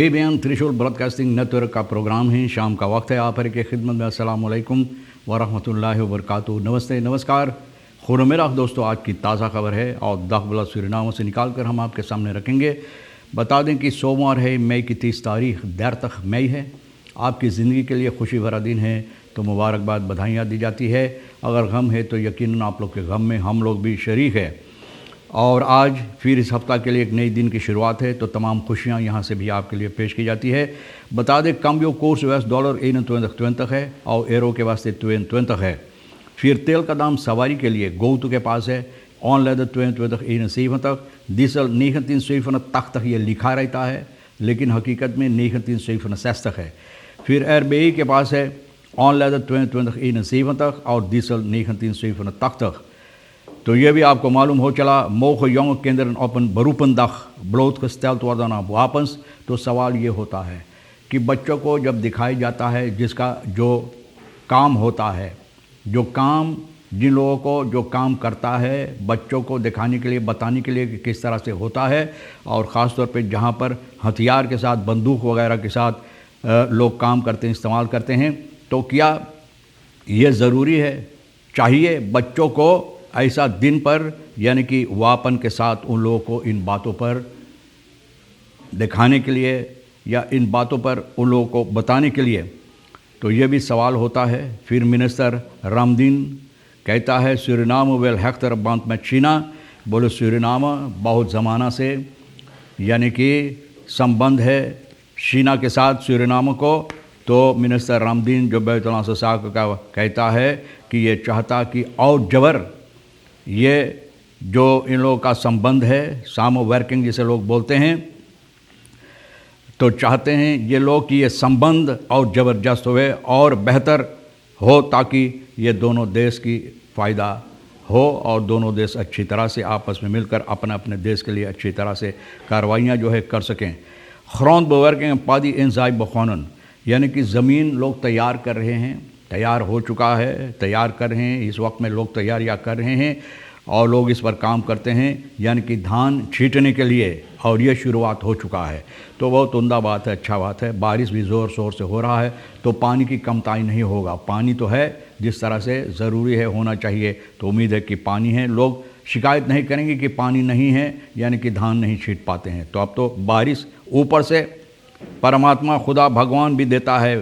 बेबयान त्रिशूल broadcasting network का programme है। शाम का वक्त है। आप हर के खिदमत में अस्सलाम वालेकुम वरहमतुल्लाहि वबरकातुहू। नमस्ते, नमस्कार, खुद मेरा दोस्तों। आज की ताज़ा खबर है और दाखबला सूरीनाम से निकाल कर हम आपके सामने रखेंगे। बता दें कि सोमवार है, मई की 30 तारीख, देर तक मई है। आपकी ज़िंदगी के लिए खुशी भरा दिन है तो मुबारकबाद, बधाइयाँ दी जाती है। अगर गम है तो यकीनन आप लोग के गम में हम लोग भी शरीक है। और आज फिर इस हफ्ता के लिए एक नई दिन की शुरुआत है तो तमाम खुशियां यहाँ से भी आपके लिए पेश की जाती है। बता दें कम्बियो कोर्स $1 है और एरो के वास्ते 22 है। फिर तेल का दाम सवारी के लिए गोतु के पास है ऑन लेदर 22 डीजल 19 तक ये लिखा रहता है लेकिन हकीकत में 19 है। फिर एयरबेई के पास है ऑन लेदर 22 और डीजल 19 तक। तो ये भी आपको मालूम हो चला मोह योंग केंद्र ओपन बरूपन दख ब्लोथ कस्टेल्ट वादाना वापस। तो सवाल ये होता है कि बच्चों को जब दिखाई जाता है जिसका जो काम होता है, जो काम जिन लोगों को जो काम करता है बच्चों को दिखाने के लिए, बताने के लिए कि किस तरह से होता है, और ख़ास तौर पे जहाँ पर हथियार के साथ, बंदूक वगैरह के साथ लोग काम करते हैं, इस्तेमाल करते हैं, तो क्या ये ज़रूरी है, चाहिए बच्चों को ऐसा दिन पर यानी कि वापन के साथ उन लोगों को इन बातों पर दिखाने के लिए या इन बातों पर उन लोगों को बताने के लिए? तो ये भी सवाल होता है। फिर मिनिस्टर रामदीन कहता है सूरीनाम वेल हेक्टर बांत में चीना। बोले सूरीनाम बहुत ज़माना से यानी कि संबंध है चीना के साथ सूरीनाम को। तो मिनिस्टर रामदीन जो बैतुल साक का कहता है कि ये चाहता कि और जबर ये जो इन लोगों का संबंध है, साम वर्किंग जिसे लोग बोलते हैं, तो चाहते हैं ये लोग कि ये संबंध और ज़बरदस्त हुए और बेहतर हो ताकि ये दोनों देश की फ़ायदा हो और दोनों देश अच्छी तरह से आपस में मिलकर अपने अपने देश के लिए अच्छी तरह से कार्रवाइयाँ जो है कर सकें। ख़्रौन बवर्किंग पादी इंसाई बखौनन यानी कि ज़मीन लोग तैयार कर रहे हैं, तैयार हो चुका है, तैयार कर रहे हैं, इस वक्त में लोग तैयारियां कर रहे हैं और लोग इस पर काम करते हैं यानी कि धान छींटने के लिए, और ये शुरुआत हो चुका है। तो बहुत उम्दा बात है, अच्छा बात है। बारिश भी ज़ोर शोर से हो रहा है तो पानी की कमताई नहीं होगा। पानी तो है जिस तरह से ज़रूरी है, होना चाहिए। तो उम्मीद है कि पानी है, लोग शिकायत नहीं करेंगे कि पानी नहीं है यानी कि धान नहीं छींट पाते हैं। तो अब तो बारिश ऊपर से परमात्मा खुदा भगवान भी देता है,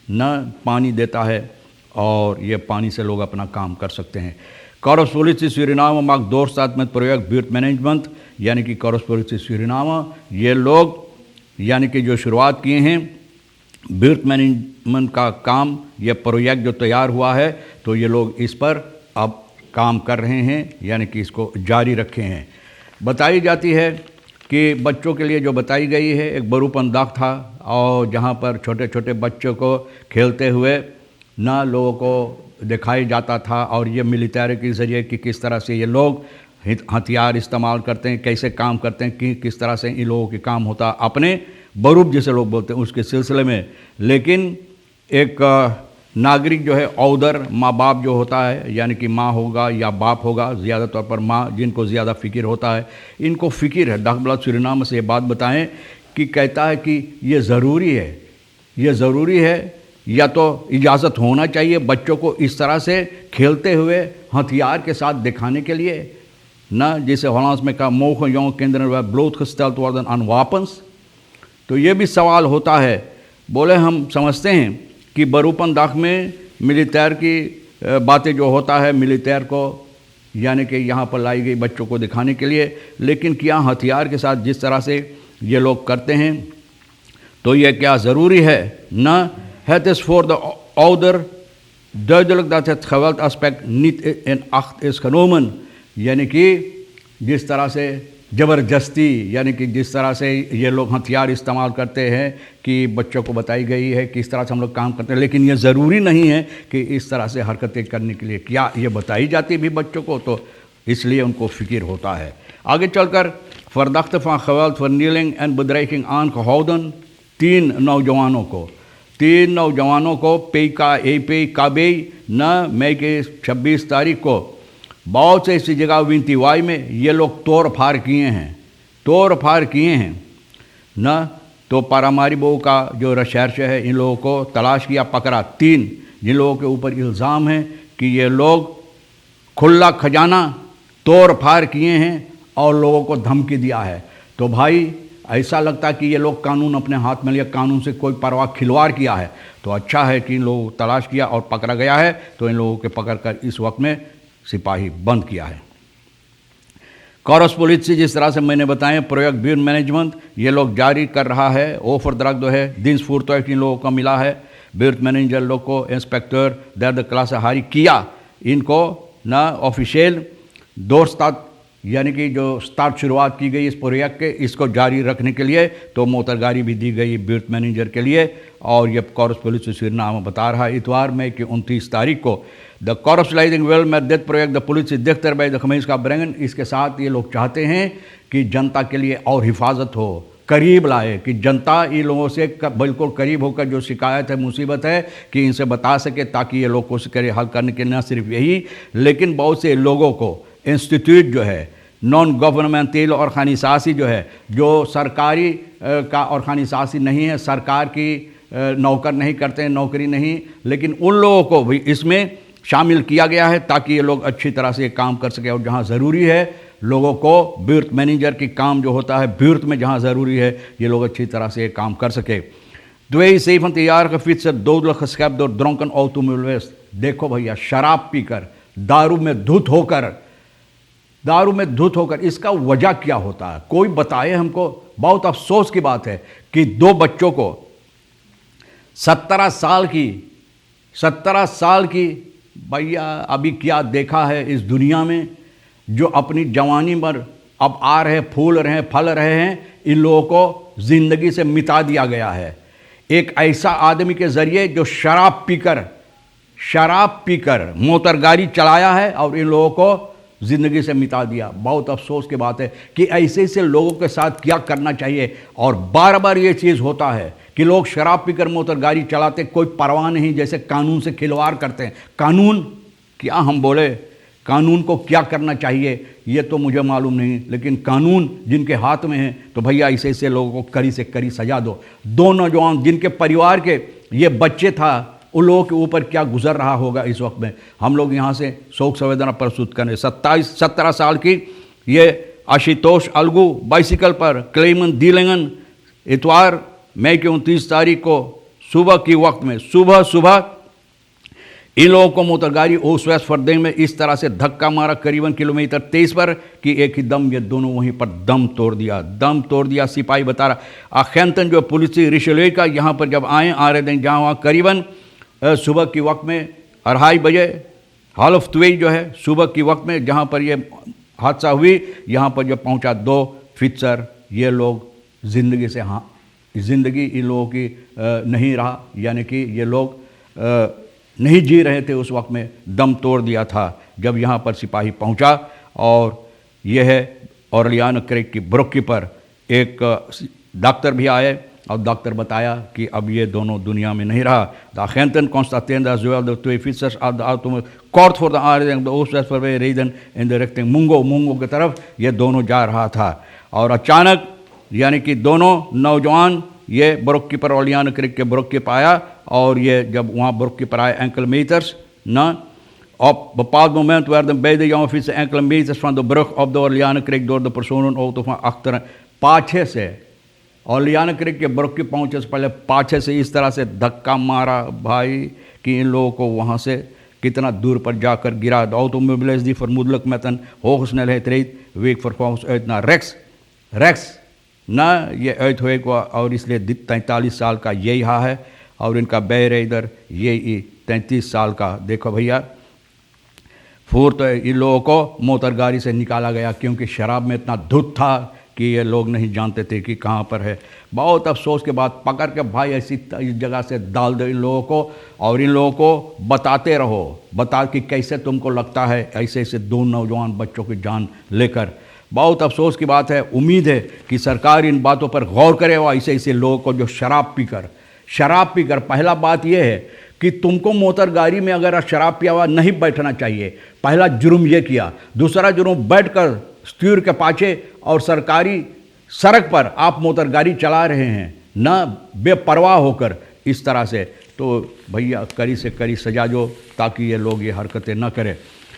न पानी देता है, और ये पानी से लोग अपना काम कर सकते हैं। कॉरस्पोलिसी सूरीनाम मार्क दोर साथ में प्रोजेक्ट ब्यूट मैनेजमेंट यानी कि कॉरस्पोलिसी सूरीनाम ये लोग यानी कि जो शुरुआत किए हैं ब्यूट मैनेजमेंट का काम, ये प्रोजेक्ट जो तैयार हुआ है तो ये लोग इस पर अब काम कर रहे हैं यानी कि इसको जारी रखे हैं। बताई जाती है कि बच्चों के लिए जो बताई गई है एक बरूपन दाग था और जहाँ पर छोटे छोटे बच्चों को खेलते हुए ना लोगों को दिखाई जाता था, और ये मिलिट्री के ज़रिए कि किस तरह से ये लोग हथियार इस्तेमाल करते हैं, कैसे काम करते हैं, कि किस तरह से इन लोगों के काम होता अपने बरूप जिसे लोग बोलते हैं उसके सिलसिले में। लेकिन एक नागरिक जो है औदर माँ बाप जो होता है यानी कि माँ होगा या बाप होगा, ज़्यादा तौर पर माँ जिनको ज़्यादा फ़िक्र होता है, इनको फ़िक्र है। दाखबला सूरीनाम से ये बात बताएं कि कहता है कि ये ज़रूरी है, ये ज़रूरी है, या तो इजाज़त होना चाहिए बच्चों को इस तरह से खेलते हुए हथियार के साथ दिखाने के लिए, न जिसे होलांस में कहा मोह योंग केंद्र व ब्लोथ खस्टल्ट वादन अन वापस। तो ये भी सवाल होता है। बोले हम समझते हैं कि बरूपन दाख में मिलिट्री की बातें जो होता है, मिलिट्री को यानी कि यहाँ पर लाई गई बच्चों को दिखाने के लिए, लेकिन क्या हथियार के साथ जिस तरह से ये लोग करते हैं तो ये क्या ज़रूरी है? न Het is voor de ouder duidelijk dat het geweldaspect niet in acht is genomen, यानी कि जिस तरह से ज़बरदस्ती यानी कि जिस तरह से ये लोग हथियार इस्तेमाल करते हैं कि बच्चों को बताई गई है कि इस तरह से हम लोग काम करते हैं, लेकिन ये ज़रूरी नहीं है कि इस तरह से हरकतें करने के लिए क्या ये बताई जाती भी बच्चों को, तो इसलिए उनको फ़िक्र होता है। आगे चलकर verdachte van geweld, vernieling en bedreiging aangehouden 3 नौजवानों को पेई काबे न मई के 26 तारीख को बहुत से ऐसी जगह विंतीवाई में ये लोग तोड़ फाड़ किए हैं न तो पारामारिबो का जो रिसर्च है इन लोगों को तलाश किया, पकड़ा 3 जिन लोगों के ऊपर इल्ज़ाम है कि ये लोग खुला खजाना तोड़ फाड़ किए हैं और लोगों को धमकी दिया है। तो भाई ऐसा लगता है कि ये लोग कानून अपने हाथ में लिया, कानून से कोई परवाह खिलवाड़ किया है। तो अच्छा है कि इन लोगों को तलाश किया और पकड़ा गया है, तो इन लोगों के पकड़ कर इस वक्त में सिपाही बंद किया है। कॉरस पुलिस से जिस तरह से मैंने बताया प्रोजेक्ट ब्यूरो मैनेजमेंट ये लोग जारी कर रहा है। ओफर दरक जो है दिन स्फूर्त इन लोगों को मिला है, ब्यूरो मैनेजर लोग को इंस्पेक्टर दर्द क्लास हारी किया इनको ना ऑफिशियल दोस्त यानी कि जो स्टार्ट शुरुआत की गई इस प्रोजेक्ट के इसको जारी रखने के लिए, तो मोटर गाड़ी भी दी गई ब्यूरो मैनेजर के लिए। और ये कॉरस पुलिस सुरीनाम बता रहा है इतवार में कि 29 तारीख को द कॉरप्शलाइजिंग वेल में डेथ प्रोजेक्ट द पुलिस देखतर बाई द खमीस का ब्रेंगन। इसके साथ ये लोग चाहते हैं कि जनता के लिए और हिफाजत हो, करीब लाए, कि जनता इन लोगों से बिल्कुल करीब होकर जो शिकायत है मुसीबत है कि इनसे बता सके, ताकि ये लोग कोशिश करें हल करने के। न सिर्फ यही लेकिन बहुत से लोगों को इंस्टीट्यूट जो है नॉन गवर्नमेंटल और खानिसासी जो है, जो सरकारी का और खानिसासी नहीं है, सरकार की नौकर नहीं करते हैं, नौकरी नहीं, लेकिन उन लोगों को भी इसमें शामिल किया गया है ताकि ये लोग अच्छी तरह से काम कर सके। और जहाँ ज़रूरी है लोगों को ब्यूरो मैनेजर की काम जो होता है ब्यूरो में जहाँ ज़रूरी है ये लोग अच्छी तरह से काम कर सके। 270 jaar gefietser dodelijk geschept door dronken automobilist। देखो भैया, शराब पीकर दारू में धुत होकर इसका वजह क्या होता है, कोई बताए हमको। बहुत अफसोस की बात है कि 2 बच्चों को 17 साल की भैया अभी क्या देखा है इस दुनिया में, जो अपनी जवानी पर अब आ रहे फूल रहे फल रहे हैं, इन लोगों को ज़िंदगी से मिटा दिया गया है एक ऐसा आदमी के ज़रिए जो शराब पीकर मोटर गाड़ी चलाया है और इन लोगों को ज़िंदगी से मिटा दिया। बहुत अफसोस की बात है कि ऐसे लोगों के साथ क्या करना चाहिए। और बार बार ये चीज़ होता है कि लोग शराब पीकर मोटर गाड़ी चलाते, कोई परवाह नहीं, जैसे कानून से खिलवाड़ करते हैं। कानून क्या, हम बोले कानून को क्या करना चाहिए ये तो मुझे मालूम नहीं, लेकिन कानून जिनके हाथ में है तो भैया ऐसे लोगों को कड़ी से कड़ी सजा दो। 2 नौजवान जिनके परिवार के ये बच्चे था, उन लोगों के ऊपर क्या गुजर रहा होगा इस वक्त में। हम लोग यहाँ से शोक संवेदना प्रस्तुत करें। 17 साल की ये आशुतोष अलगू बाइसिकल पर क्लेमन दीलेंगन इतवार मई की 29 तारीख को सुबह की वक्त में सुबह इन लोगों को मोटर गाड़ी ओस वेस्ट फरदे में इस तरह से धक्का मारा करीबन किलोमीटर 23 पर कि एक ही दम ये दोनों वहीं पर दम तोड़ दिया। सिपाही बता रहा अखेंतन जो पुलिस रिशले का यहाँ पर जब आ रहे थे, जहाँ वहाँ करीबन सुबह की वक्त में 2:30 बजे हाल ऑफ ट्वेई जो है सुबह की वक्त में जहाँ पर ये हादसा हुई, यहाँ पर जब पहुँचा 2 फिक्सर, ये लोग ज़िंदगी इन लोगों की नहीं रहा, यानी कि ये लोग नहीं जी रहे थे उस वक्त में, दम तोड़ दिया था जब यहाँ पर सिपाही पहुँचा। और यह है ऑरलियानो क्रेक की ब्रोकी पर एक डॉक्टर भी आए और डॉक्टर बताया कि अब ये दोनों दुनिया में नहीं रहा। द अगenten constateerden dat zowel de 2 fietsers als de auto kort voor de aanrijding de oost-west voorbij reden in de richting Mungo की तरफ ये दोनों जा रहा था। और अचानक यानी कि दोनों नौजवान ये ब्रोकी पर ऑरलियानो क्रेक के ब्रोकी पर आया, और ये जब वहाँ ब्रोकी पर आए enkele meters na op bepaald moment werden beide jonge fietsen enkele meters van de brug op de Orliano Creek door de personenauto van achteren पाछे से ऑरलियानो क्रेक के ब्रोकी पहुँचे से पहले पाछे से इस तरह से धक्का मारा भाई कि इन लोगों को वहाँ से कितना दूर पर जाकर गिरा। De automobilist die vermoedelijk met een hoge snelheid reed week vervolgens uit naar rechts ना ये अर्थवेक हुआ, और इसलिए 43 साल का ये यहाँ है और इनका बैराइडर ये 33 साल का। देखो भैया तो इन लोगों को मोटर गाड़ी से निकाला गया क्योंकि शराब में इतना धुत था कि ये लोग नहीं जानते थे कि कहाँ पर है। बहुत अफसोस के बाद पकड़ के भाई ऐसी इस जगह से डाल दो इन लोगों को, और इन लोगों को बताते रहो, बता कि कैसे तुमको लगता है ऐसे 2 नौजवान बच्चों की जान लेकर। बहुत अफसोस की बात है। उम्मीद है कि सरकार इन बातों पर गौर करे और ऐसे लोगों को जो शराब पीकर पहला बात यह है कि तुमको मोटर गाड़ी में अगर शराब पिया हुआ नहीं बैठना चाहिए, पहला जुर्म ये किया। दूसरा जुर्म बैठकर स्टीयर के पाछे और सरकारी सड़क पर आप मोटर गाड़ी चला रहे हैं, ना बेपरवाह होकर इस तरह से, तो भैया कड़ी से कड़ी सजा दो ताकि ये लोग ये हरकतें न करें।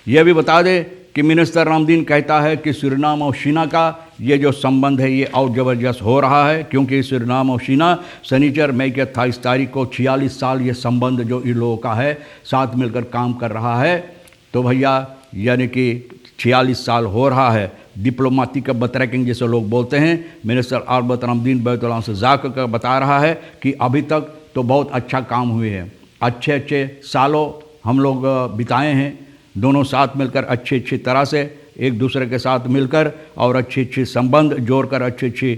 यह भी बता दें कि मिनिस्टर रामदीन कहता है कि सूरीनाम और शीना का ये जो संबंध है ये और ज़बरदस्त हो रहा है, क्योंकि सूरीनाम और शीना शनिचर मई के 28 तारीख को 46 साल ये संबंध जो इन लोगों का है साथ मिलकर काम कर रहा है। तो भैया यानी कि 46 साल हो रहा है। डिप्लोमेटिक बतरकिंग जैसे लोग बोलते हैं, मिनिस्टर अरबत रामदीन बैतुल से जाकर का बता रहा है कि अभी तक तो बहुत अच्छा काम हुए हैं, अच्छे अच्छे सालों हम लोग बिताए हैं दोनों साथ मिलकर अच्छी अच्छी तरह से एक दूसरे के साथ मिलकर और अच्छी अच्छी संबंध जोड़कर अच्छी अच्छी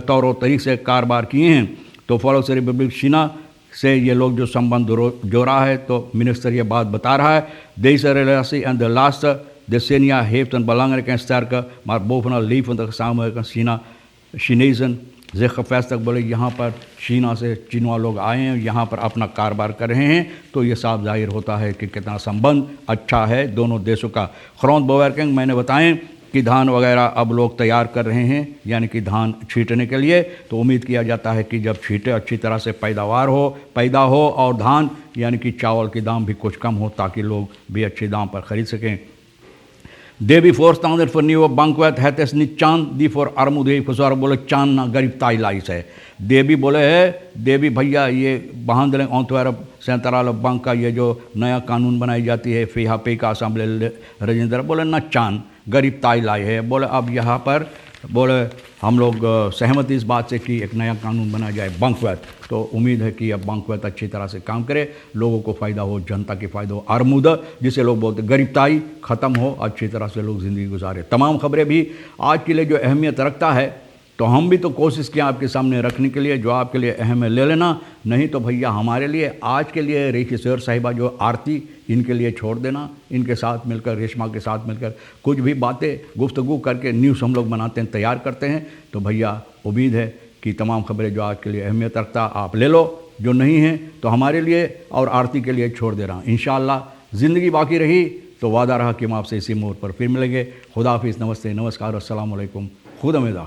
तौर तरीक़े से कारोबार किए हैं। तो फॉलो से रिपब्लिक शीना से ये लोग जो संबंध जोड़ा है, तो मिनिस्टर ये बात बता रहा है, deze relatie en de laatste decennia heeft een belangrijke en sterke maar bovenal levende samenwerking Chinezen zich gevestigd। बोले यहाँ पर शीना से चीनवा लोग आए हैं, यहाँ पर अपना कारोबार कर रहे हैं, तो ये साफ जाहिर होता है कि कितना संबंध अच्छा है दोनों देशों का। ग्राउंड बेwerking मैंने बताएं कि धान वगैरह अब लोग तैयार कर रहे हैं, यानी कि धान छींटने के लिए। तो उम्मीद किया जाता है कि जब छींटे अच्छी तरह से पैदा हो और धान यानी कि चावल के दाम भी कुछ कम हो ताकि लोग भी अच्छे दाम पर ख़रीद सकें। Debbie voorstander voor nieuwe bankwet, het is niet चांद दी फॉर armoede heeft gezorgd। बोले चांद ना गरीब ताइलाइस है। देवी बोले है, देवी भैया ये behandeling ontwerp सेंट्रल बैंक का ये जो नया कानून बनाई जाती है FHP का असेंबली रजिंदर, बोले ना चांद गरीब ताइलाई है। बोले अब यहाँ पर बोले हम लोग सहमति इस बात से कि एक नया कानून बनाया जाए बैंकवेट। तो उम्मीद है कि अब बैंकवेट अच्छी तरह से काम करे, लोगों को फ़ायदा हो, जनता के फ़ायदा हो, आर्मुदा जिसे लोग बोलते गरीबताई ख़त्म हो, अच्छी तरह से लोग ज़िंदगी गुजारे। तमाम खबरें भी आज के लिए जो अहमियत रखता है, तो हम भी तो कोशिश किया आपके सामने रखने के लिए, जो आपके लिए अहम है ले लेना, नहीं तो भैया हमारे लिए आज के लिए रेखी सर साहिबा जो आरती इनके लिए छोड़ देना, इनके साथ मिलकर रेशमा के साथ मिलकर कुछ भी बातें गुफ्तगू करके न्यूज़ हम लोग बनाते हैं, तैयार करते हैं। तो भैया उम्मीद है कि तमाम खबरें जो आज के लिए अहमियत रखता आप ले लो, जो नहीं है तो हमारे लिए और आरती के लिए छोड़ दे रहा हूँ। इंशाअल्लाह ज़िंदगी बाकी रही तो वादा रहा कि हम आपसे इसी मोड़ पर फिर मिलेंगे। खुदा हाफिज़, नमस्ते, नमस्कार, अस्सलाम वालेकुम, खुदा मेदा।